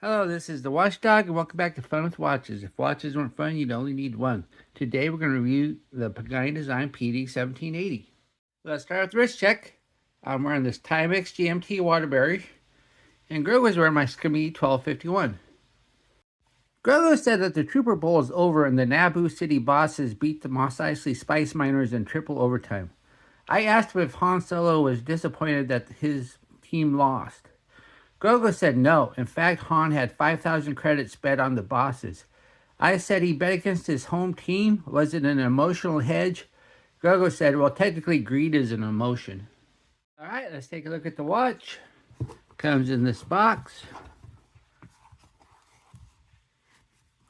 Hello, this is the Watchdog, and welcome back to Fun with Watches. If watches weren't fun, you'd only need one. Today, we're going to review the Pagani Design PD1780. Let's start with the wrist check. I'm wearing this Timex GMT Waterbury, and Greg was wearing my Skimmy 1251. Grego said that the Trooper Bowl is over and the Naboo City bosses beat the Mos Eisley Spice Miners in triple overtime. I asked him if Han Solo was disappointed that his team lost. Grogu said no. In fact, Han had 5,000 credits bet on the bosses. I said he bet against his home team. Was it an emotional hedge? Grogu said, well, technically greed is an emotion. All right, let's take a look at the watch. Comes in this box.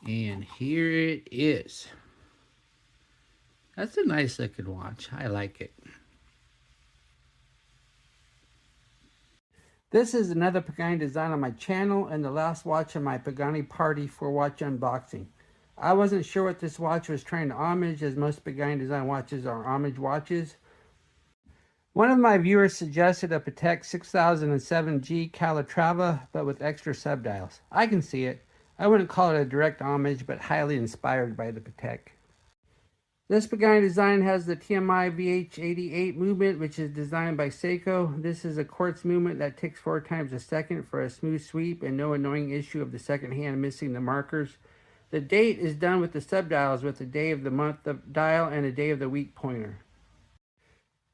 And here it is. That's a nice looking watch. I like it. This is another Pagani design on my channel and the last watch on my Pagani party for watch unboxing. I wasn't sure what this watch was trying to homage, as most Pagani design watches are homage watches. One of my viewers suggested a Patek 6007G Calatrava, but with extra subdials. I can see it. I wouldn't call it a direct homage, but highly inspired by the Patek. This Pagani design has the TMI VH88 movement, which is designed by Seiko. This is a quartz movement that ticks 4 times a second for a smooth sweep and no annoying issue of the second hand missing the markers. The date is done with the subdials with the day of the month dial and a day of the week pointer.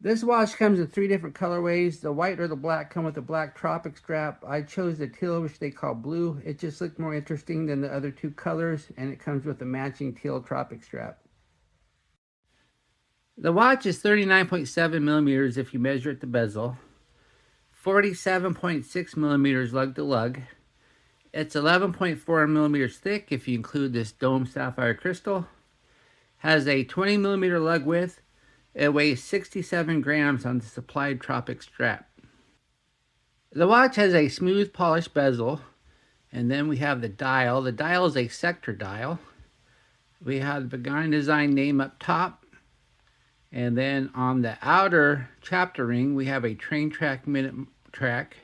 This watch comes in 3 different colorways. The white or the black come with a black tropic strap. I chose the teal, which they call blue. It just looked more interesting than the other 2 colors, and it comes with a matching teal tropic strap. The watch is 39.7 millimeters if you measure at the bezel, 47.6 millimeters lug to lug. It's 11.4 millimeters thick if you include this dome sapphire crystal. Has a 20 millimeter lug width. It weighs 67 grams on the supplied tropic strap. The watch has a smooth polished bezel, and then we have the dial. The dial is a sector dial. We have the Pagani design name up top. And then on the outer chapter ring, we have a train track minute track.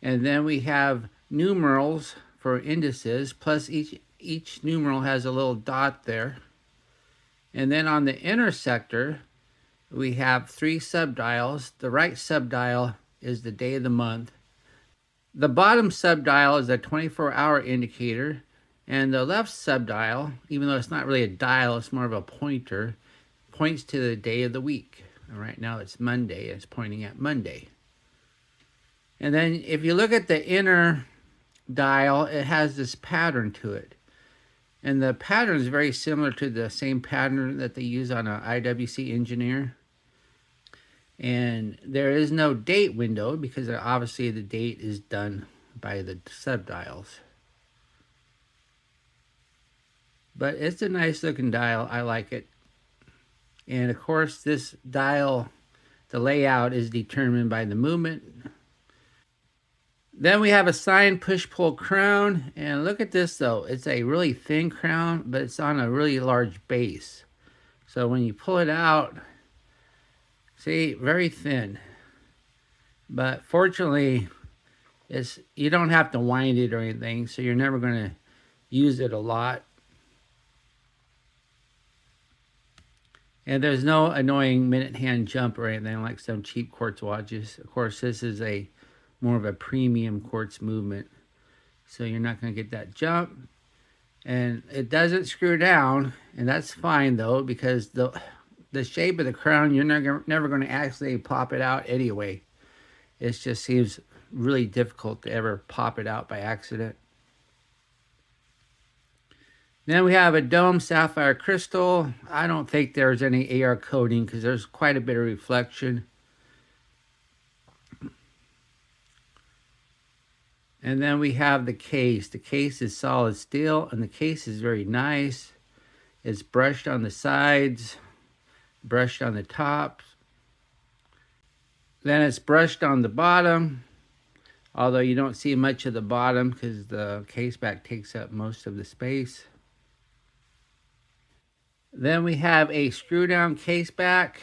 And then we have numerals for indices, plus each numeral has a little dot there. And then on the inner sector, we have 3 subdials. The right subdial is the day of the month. The bottom subdial is a 24-hour indicator. And the left subdial, even though it's not really a dial, it's more of a pointer, points to the day of the week. And right now it's Monday. It's pointing at Monday. And then if you look at the inner dial, it has this pattern to it. And the pattern is very similar to the same pattern that they use on an IWC Engineer. And there is no date window because obviously the date is done by the subdials. But it's a nice looking dial. I like it. And of course, this dial, the layout is determined by the movement. Then we have a signed push-pull crown. And look at this though. It's a really thin crown, but it's on a really large base. So when you pull it out, see, very thin. But fortunately, you don't have to wind it or anything, so you're never going to use it a lot. And there's no annoying minute hand jump or anything like some cheap quartz watches. Of course, this is more of a premium quartz movement, so you're not going to get that jump. And it doesn't screw down, and that's fine though, because the shape of the crown, you're never going to actually pop it out anyway. It just seems really difficult to ever pop it out by accident. Then we have a dome sapphire crystal. I don't think there's any AR coating because there's quite a bit of reflection. And then we have the case. The case is solid steel and the case is very nice. It's brushed on the sides, brushed on the top. Then it's brushed on the bottom, although you don't see much of the bottom because the case back takes up most of the space. Then we have a screw down case back.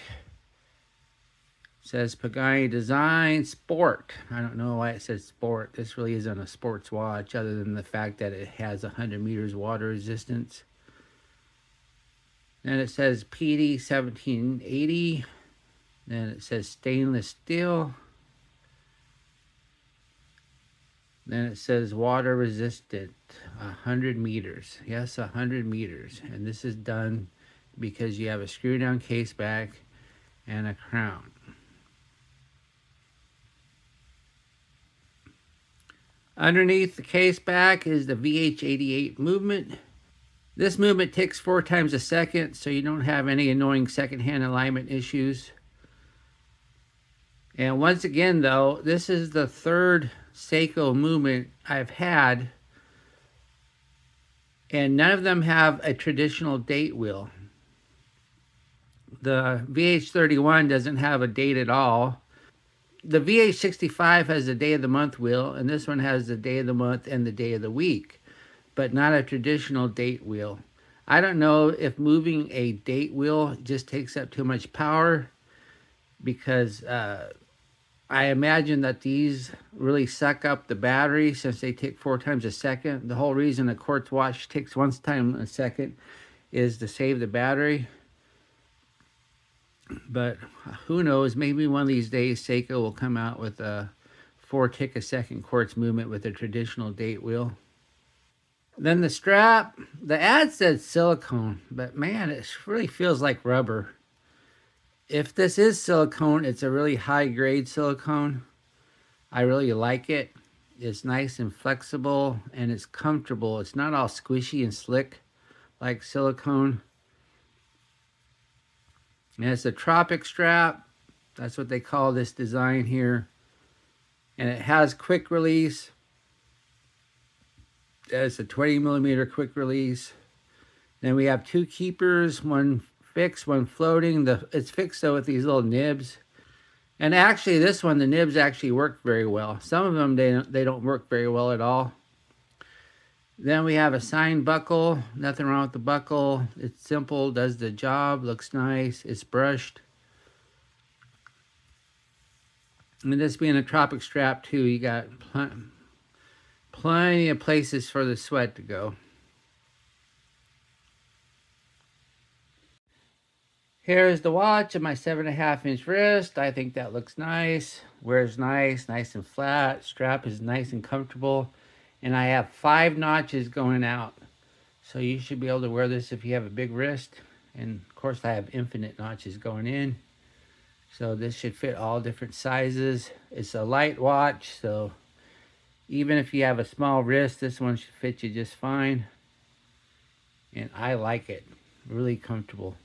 says Pagani Design Sport. I don't know why it says sport. This really isn't a sports watch other than the fact that it has 100 meters water resistance. Then it says PD1780. Then it says stainless steel. Then it says water resistant, 100 meters. Yes, 100 meters. And this is done because you have a screw down case back and a crown. Underneath the case back is the VH88 movement. This movement ticks 4 times a second, so you don't have any annoying secondhand alignment issues. And once again, though, this is the third Seiko movement I've had, and none of them have a traditional date wheel. The VH31 doesn't have a date at all. The VH65 has the day of the month wheel, and this one has the day of the month and the day of the week, but not a traditional date wheel. I don't know if moving a date wheel just takes up too much power, because I imagine that these really suck up the battery since they tick 4 times a second. The whole reason a Quartz watch ticks 1 time a second is to save the battery. But who knows, maybe one of these days Seiko will come out with a 4 tick a second Quartz movement with a traditional date wheel. Then the strap, the ad said silicone, but man, it really feels like rubber. If this is silicone, it's a really high grade silicone. I really like it. It's nice and flexible, and it's comfortable. It's not all squishy and slick like silicone. And it's a tropic strap. That's what they call this design here. And it has quick release. It's a 20 millimeter quick release. Then we have 2 keepers, one fixed, one floating. It's fixed though with these little nibs. And actually this one, the nibs actually work very well. Some of them, they don't work very well at all. Then we have a sign buckle. Nothing wrong with the buckle. It's simple, does the job, looks nice. It's brushed. And this being a tropic strap too, you got plenty of places for the sweat to go. Here's the watch of my 7.5 inch wrist. I think that looks nice. Wears nice and flat. Strap is nice and comfortable. And I have 5 notches going out. So you should be able to wear this if you have a big wrist. And of course I have infinite notches going in. So this should fit all different sizes. It's a light watch, so even if you have a small wrist, this one should fit you just fine. And I like it. Really comfortable.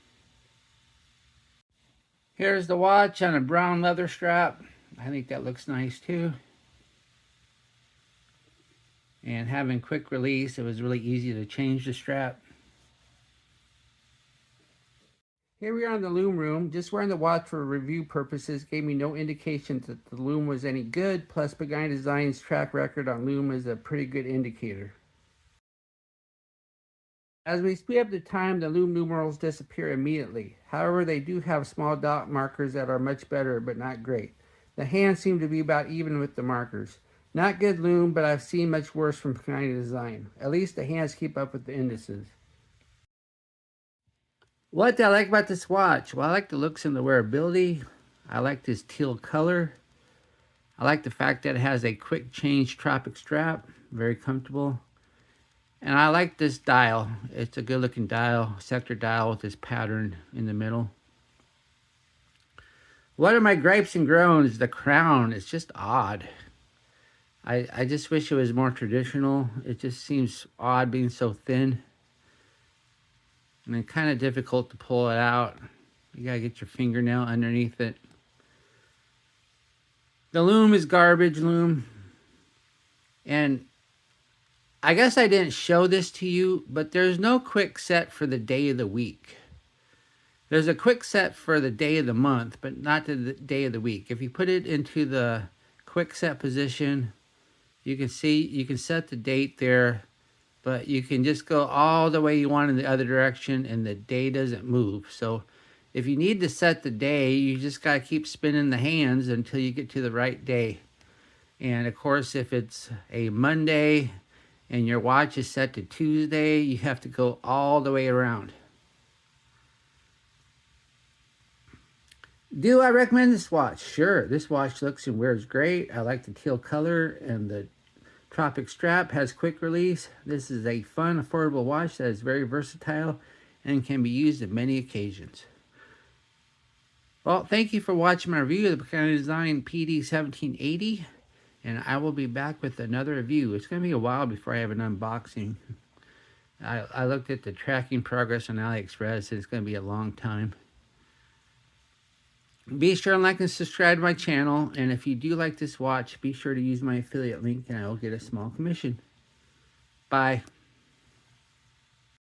Here's the watch on a brown leather strap. I think that looks nice too. And having quick release, it was really easy to change the strap. Here we are in the loom room. Just wearing the watch for review purposes gave me no indication that the loom was any good, plus Pagani Design's track record on loom is a pretty good indicator. As we speed up the time, the loom numerals disappear immediately. However, they do have small dot markers that are much better, but not great. The hands seem to be about even with the markers. Not good loom, but I've seen much worse from Pagani Design. At least the hands keep up with the indices. What do I like about this watch? Well, I like the looks and the wearability. I like this teal color. I like the fact that it has a quick change tropic strap. Very comfortable. And I like this dial. It's a good looking dial, sector dial with this pattern in the middle. What are my gripes and groans? The crown is just odd. I just wish it was more traditional. It just seems odd being so thin. And it's kind of difficult to pull it out. You gotta get your fingernail underneath it. The loom is garbage loom. And I guess I didn't show this to you, but there's no quick set for the day of the week. There's a quick set for the day of the month, but not the day of the week. If you put it into the quick set position, you can see, you can set the date there, but you can just go all the way you want in the other direction and the day doesn't move. So If you need to set the day, you just got to keep spinning the hands until you get to the right day. And of course, if it's a Monday and your watch is set to Tuesday, you have to go all the way around. Do I recommend this watch? Sure, this watch looks and wears great. I like the teal color, and the tropic strap has quick release. This is a fun, affordable watch that is very versatile and can be used in many occasions. Well, thank you for watching my review of the Pagani Design PD1780, and I will be back with another review. It's going to be a while before I have an unboxing. I looked at the tracking progress on AliExpress, and it's going to be a long time. Be sure and like and subscribe to my channel, and if you do like this watch, be sure to use my affiliate link and I will get a small commission. Bye.